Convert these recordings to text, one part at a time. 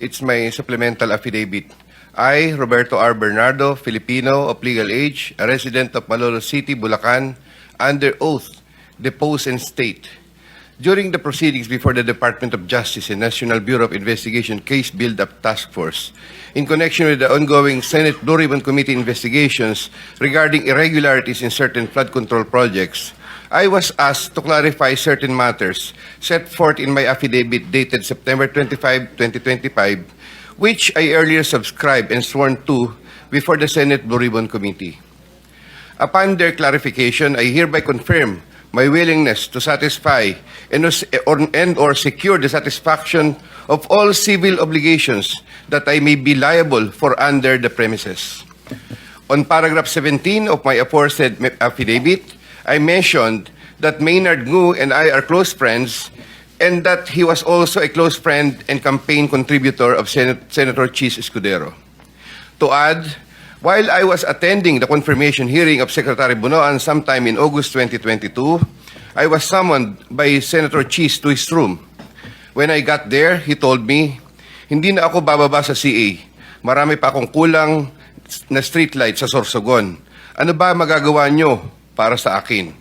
It's my supplemental affidavit. I, Roberto R. Bernardo, Filipino, of legal age, a resident of Malolos City, Bulacan, under oath, depose and state. During the proceedings before the Department of Justice and National Bureau of Investigation Case Build-Up Task Force, in connection with the ongoing Senate Blue Ribbon Committee investigations regarding irregularities in certain flood control projects, I was asked to clarify certain matters set forth in my affidavit dated September 25, 2025, which I earlier subscribed and sworn to before the Senate Blue Ribbon Committee. Upon their clarification, I hereby confirm my willingness to satisfy and/or secure the satisfaction of all civil obligations that I may be liable for under the premises. On paragraph 17 of my aforesaid affidavit, I mentioned that Maynard Ngu and I are close friends and that he was also a close friend and campaign contributor of Senator Chis Escudero. To add, while I was attending the confirmation hearing of Secretary Bunoan sometime in August 2022, I was summoned by Senator Chis to his room. When I got there, he told me, hindi na ako bababa sa CA. Marami pa akong kulang na streetlight sa Sorsogon. Ano ba magagawa nyo para sa akin?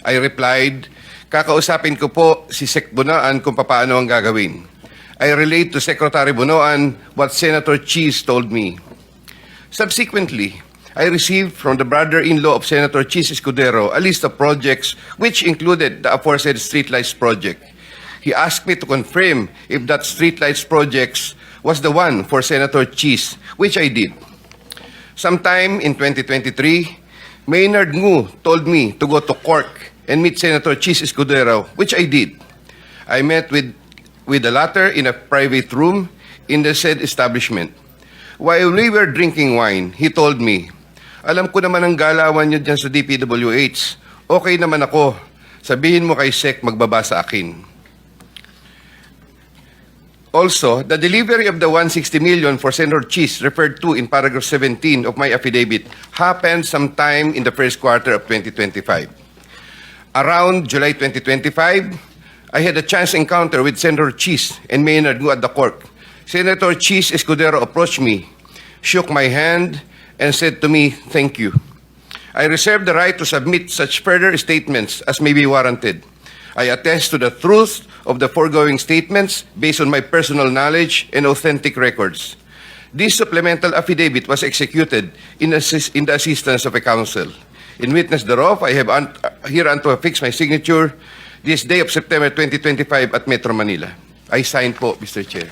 I replied, kakausapin ko po si Sec Bunoan kung paano ang gagawin. I relayed to Secretary Bunoan what Senator Chis told me. Subsequently, I received from the brother-in-law of Senator Chis Escudero a list of projects which included the aforesaid streetlights project. He asked me to confirm if that streetlights project was the one for Senator Chis, which I did. Sometime in 2023, Maynard Ngu told me to go to Cork and meet Senator Chis Escudero, which I did. I met with the latter in a private room in the said establishment. While we were drinking wine, he told me, alam ko naman ang galawan niyo dyan sa DPWH. Okay naman ako. Sabihin mo kay Sec magbaba sa akin. Also, the delivery of the 160 million for Senator Chis referred to in paragraph 17 of my affidavit happened sometime in the first quarter of 2025. Around July 2025, I had a chance encounter with Senator Chis and Maynard Ngu at the Cork. Senator Chis Escudero approached me, shook my hand, and said to me, thank you. I reserve the right to submit such further statements as may be warranted. I attest to the truth of the foregoing statements based on my personal knowledge and authentic records. This supplemental affidavit was executed in the assistance of a counsel. In witness thereof, I have hereunto affixed my signature this day of September 2025 at Metro Manila. I sign po, Mr. Chair.